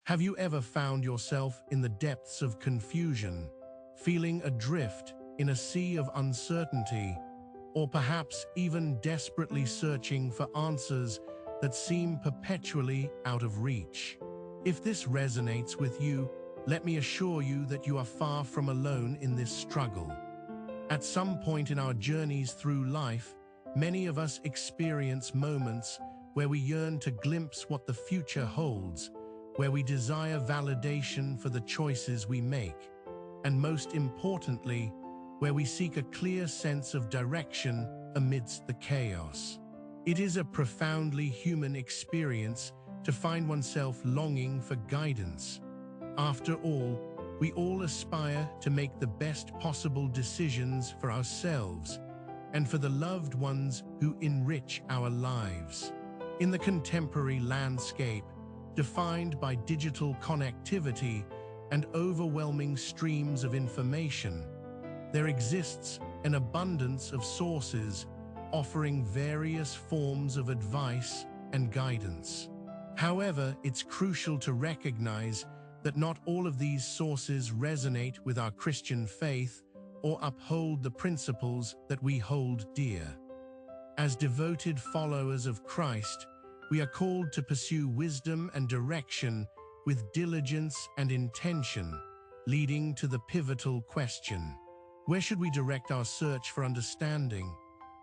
Have you ever found yourself in the depths of confusion, feeling adrift in a sea of uncertainty, or perhaps even desperately searching for answers that seem perpetually out of reach? If this resonates with you, let me assure you that you are far from alone in this struggle. At some point in our journeys through life, many of us experience moments where we yearn to glimpse what the future holds, where we desire validation for the choices we make, and most importantly, where we seek a clear sense of direction amidst the chaos. It is a profoundly human experience to find oneself longing for guidance. After all, we all aspire to make the best possible decisions for ourselves and for the loved ones who enrich our lives. In the contemporary landscape, defined by digital connectivity and overwhelming streams of information, there exists an abundance of sources offering various forms of advice and guidance. However, it's crucial to recognize that not all of these sources resonate with our Christian faith or uphold the principles that we hold dear. As devoted followers of Christ, we are called to pursue wisdom and direction with diligence and intention, leading to the pivotal question: where should we direct our search for understanding?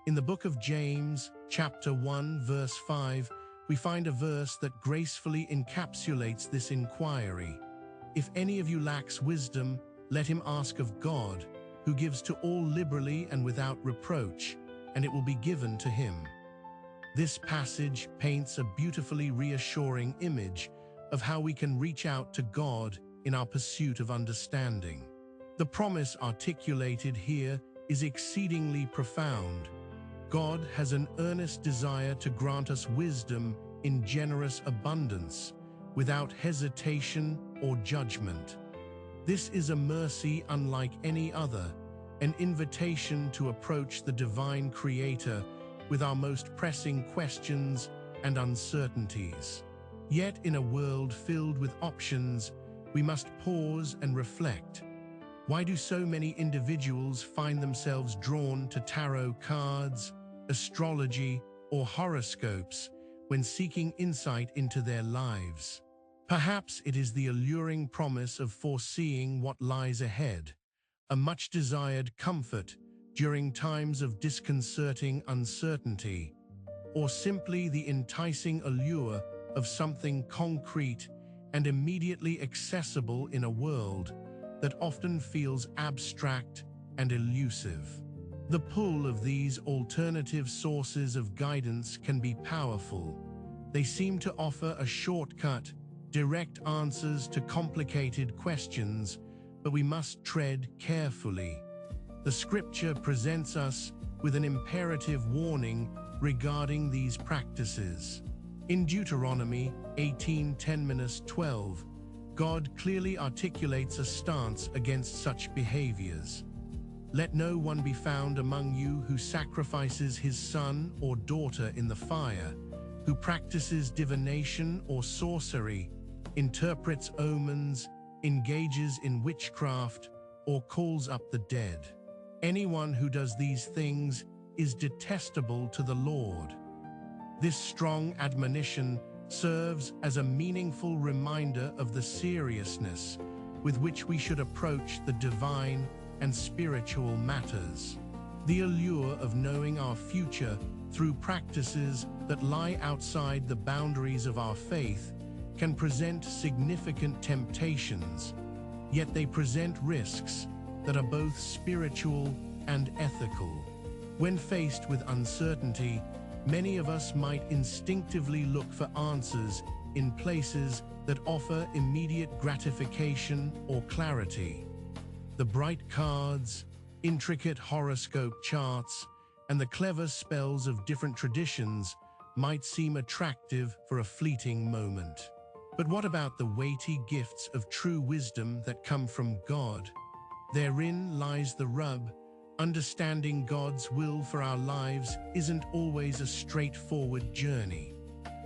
In the book of James, chapter 1, verse 5, we find a verse that gracefully encapsulates this inquiry. If any of you lacks wisdom, let him ask of God, who gives to all liberally and without reproach, and it will be given to him. This passage paints a beautifully reassuring image of how we can reach out to God in our pursuit of understanding. The promise articulated here is exceedingly profound. God has an earnest desire to grant us wisdom in generous abundance, without hesitation or judgment. This is a mercy unlike any other, an invitation to approach the divine Creator with our most pressing questions and uncertainties. Yet in a world filled with options, we must pause and reflect. Why do so many individuals find themselves drawn to tarot cards, astrology, or horoscopes when seeking insight into their lives? Perhaps it is the alluring promise of foreseeing what lies ahead, a much-desired comfort during times of disconcerting uncertainty, or simply the enticing allure of something concrete and immediately accessible in a world that often feels abstract and elusive. The pull of these alternative sources of guidance can be powerful. They seem to offer a shortcut, direct answers to complicated questions, but we must tread carefully. The scripture presents us with an imperative warning regarding these practices. In Deuteronomy 18:10-12, God clearly articulates a stance against such behaviors. Let no one be found among you who sacrifices his son or daughter in the fire, who practices divination or sorcery, interprets omens, engages in witchcraft, or calls up the dead. Anyone who does these things is detestable to the Lord. This strong admonition serves as a meaningful reminder of the seriousness with which we should approach the divine and spiritual matters. The allure of knowing our future through practices that lie outside the boundaries of our faith can present significant temptations, yet they present risks that are both spiritual and ethical. When faced with uncertainty, many of us might instinctively look for answers in places that offer immediate gratification or clarity. The bright cards, intricate horoscope charts, and the clever spells of different traditions might seem attractive for a fleeting moment. But what about the weighty gifts of true wisdom that come from God? Therein lies the rub. Understanding God's will for our lives isn't always a straightforward journey.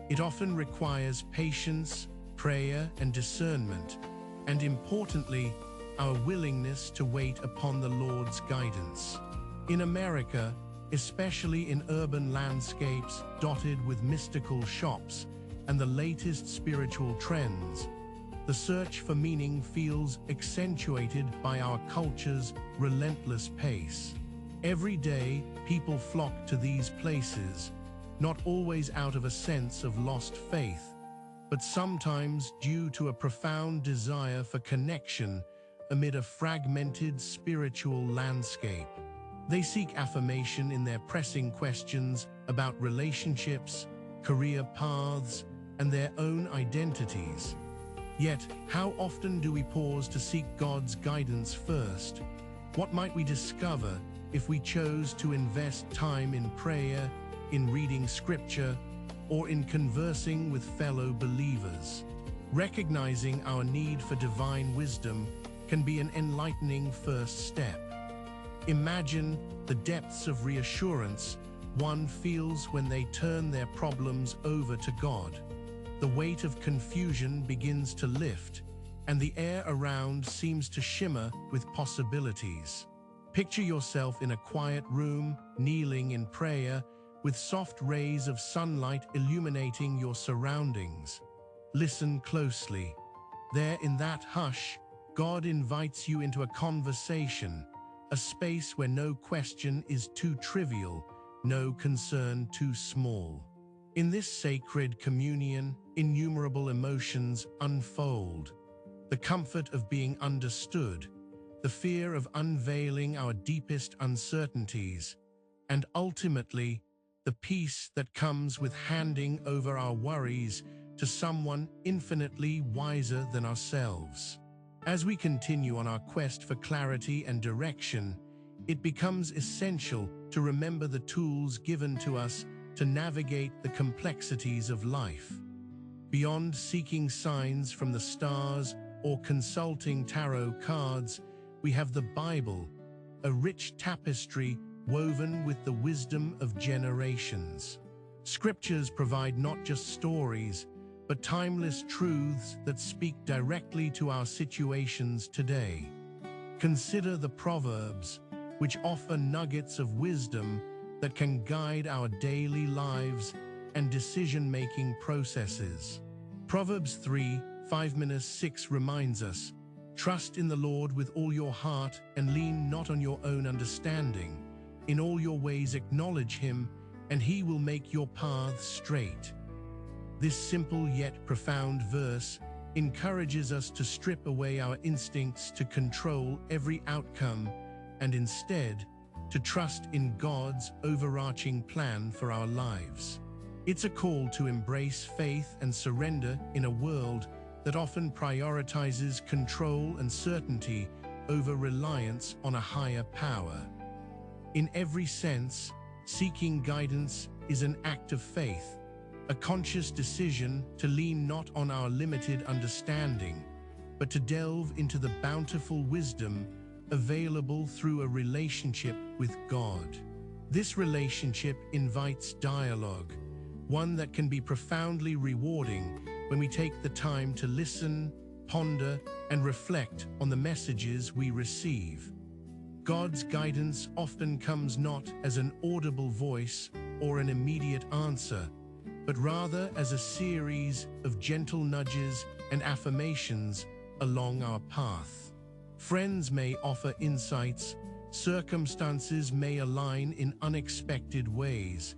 It often requires patience, prayer and discernment, and importantly, our willingness to wait upon the Lord's guidance. In America, especially in urban landscapes dotted with mystical shops and the latest spiritual trends, the search for meaning feels accentuated by our culture's relentless pace. Every day, people flock to these places, not always out of a sense of lost faith, but sometimes due to a profound desire for connection amid a fragmented spiritual landscape. They seek affirmation in their pressing questions about relationships, career paths, and their own identities. Yet, how often do we pause to seek God's guidance first? What might we discover if we chose to invest time in prayer, in reading scripture, or in conversing with fellow believers? Recognizing our need for divine wisdom can be an enlightening first step. Imagine the depths of reassurance one feels when they turn their problems over to God. The weight of confusion begins to lift, and the air around seems to shimmer with possibilities. Picture yourself in a quiet room, kneeling in prayer, with soft rays of sunlight illuminating your surroundings. Listen closely. There in that hush, God invites you into a conversation, a space where no question is too trivial, no concern too small. In this sacred communion, innumerable emotions unfold. The comfort of being understood, the fear of unveiling our deepest uncertainties, and ultimately, the peace that comes with handing over our worries to someone infinitely wiser than ourselves. As we continue on our quest for clarity and direction, it becomes essential to remember the tools given to us to navigate the complexities of life. Beyond seeking signs from the stars or consulting tarot cards, we have the Bible, a rich tapestry woven with the wisdom of generations. Scriptures provide not just stories, but timeless truths that speak directly to our situations today. Consider the Proverbs, which offer nuggets of wisdom that can guide our daily lives and decision-making processes. Proverbs 3:5-6 reminds us, "Trust in the Lord with all your heart and lean not on your own understanding. In all your ways acknowledge him, and he will make your paths straight." This simple yet profound verse encourages us to strip away our instincts to control every outcome and instead to trust in God's overarching plan for our lives. It's a call to embrace faith and surrender in a world that often prioritizes control and certainty over reliance on a higher power. In every sense, seeking guidance is an act of faith, a conscious decision to lean not on our limited understanding, but to delve into the bountiful wisdom available through a relationship with God. This relationship invites dialogue, one that can be profoundly rewarding when we take the time to listen, ponder, and reflect on the messages we receive. God's guidance often comes not as an audible voice or an immediate answer, but rather as a series of gentle nudges and affirmations along our path. Friends may offer insights, circumstances may align in unexpected ways,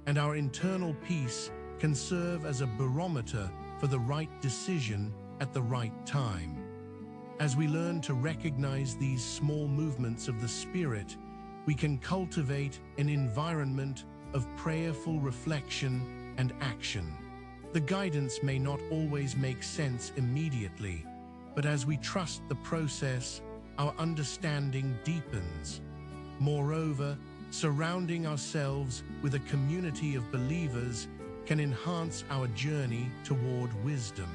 and our internal peace can serve as a barometer for the right decision at the right time. As we learn to recognize these small movements of the Spirit, we can cultivate an environment of prayerful reflection and action. The guidance may not always make sense immediately, but as we trust the process, our understanding deepens. Moreover, surrounding ourselves with a community of believers can enhance our journey toward wisdom.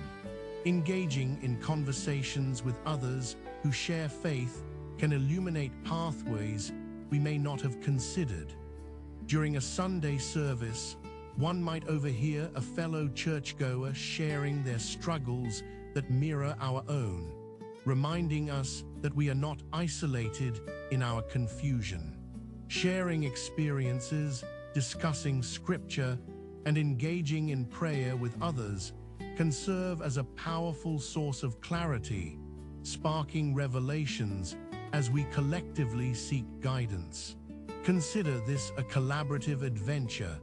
Engaging in conversations with others who share faith can illuminate pathways we may not have considered. During a Sunday service, one might overhear a fellow churchgoer sharing their struggles that mirror our own, reminding us that we are not isolated in our confusion. Sharing experiences, discussing scripture, and engaging in prayer with others can serve as a powerful source of clarity, sparking revelations as we collectively seek guidance. Consider this a collaborative adventure,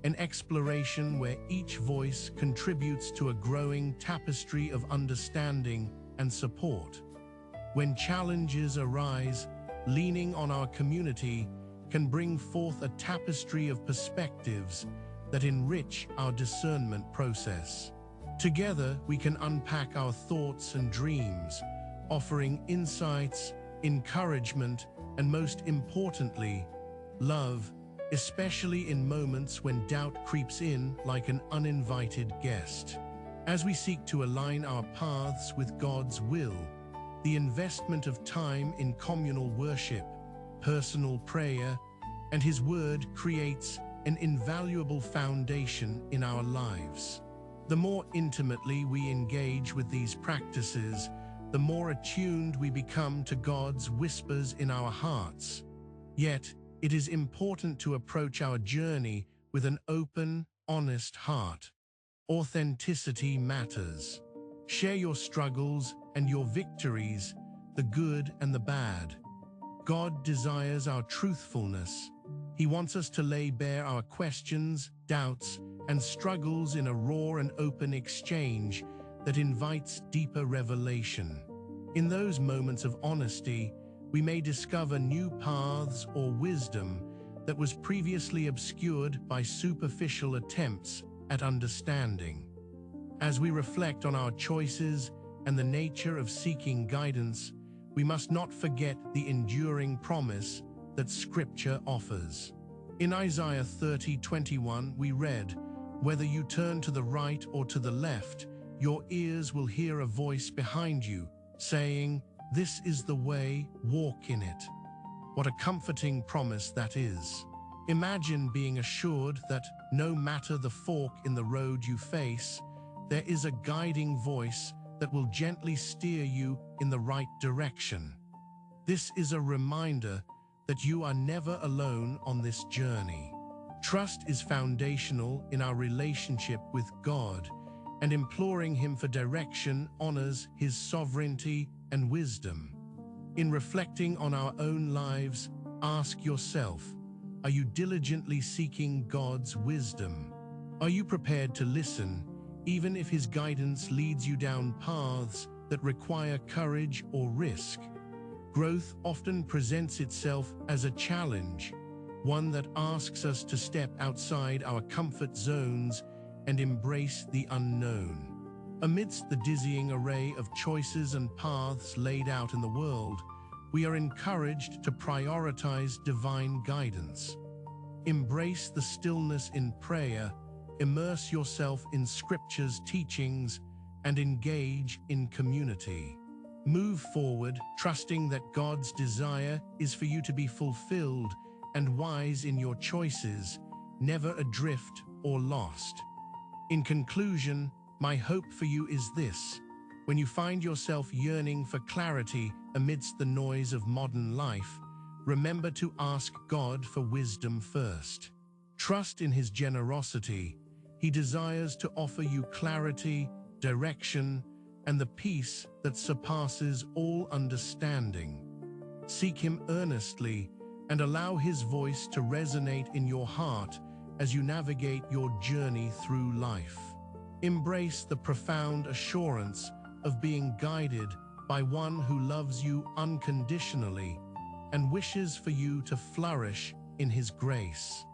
an exploration where each voice contributes to a growing tapestry of understanding and support. When challenges arise, leaning on our community can bring forth a tapestry of perspectives that enrich our discernment process. Together, we can unpack our thoughts and dreams, offering insights, encouragement, and most importantly, love, especially in moments when doubt creeps in like an uninvited guest. As we seek to align our paths with God's will, the investment of time in communal worship, personal prayer, and His Word creates an invaluable foundation in our lives. The more intimately we engage with these practices, the more attuned we become to God's whispers in our hearts. Yet, it is important to approach our journey with an open, honest heart. Authenticity matters. Share your struggles and your victories, the good and the bad. God desires our truthfulness. He wants us to lay bare our questions, doubts, and struggles in a raw and open exchange that invites deeper revelation. In those moments of honesty, we may discover new paths or wisdom that was previously obscured by superficial attempts at understanding. As we reflect on our choices and the nature of seeking guidance, we must not forget the enduring promise that Scripture offers. In Isaiah 30:21, we read, "Whether you turn to the right or to the left, your ears will hear a voice behind you, saying, 'This is the way, walk in it.'" What a comforting promise that is. Imagine being assured that no matter the fork in the road you face, there is a guiding voice that will gently steer you in the right direction. This is a reminder that you are never alone on this journey. Trust is foundational in our relationship with God, and imploring Him for direction honors His sovereignty and wisdom. In reflecting on our own lives, ask yourself, are you diligently seeking God's wisdom? Are you prepared to listen, even if His guidance leads you down paths that require courage or risk? Growth often presents itself as a challenge, one that asks us to step outside our comfort zones and embrace the unknown. Amidst the dizzying array of choices and paths laid out in the world, we are encouraged to prioritize divine guidance. Embrace the stillness in prayer, immerse yourself in Scripture's teachings, and engage in community. Move forward, trusting that God's desire is for you to be fulfilled and wise in your choices, never adrift or lost. In conclusion, my hope for you is this: when you find yourself yearning for clarity amidst the noise of modern life, remember to ask God for wisdom first. Trust in His generosity. He desires to offer you clarity, direction, and the peace that surpasses all understanding. Seek Him earnestly and allow His voice to resonate in your heart as you navigate your journey through life. Embrace the profound assurance of being guided by one who loves you unconditionally and wishes for you to flourish in His grace.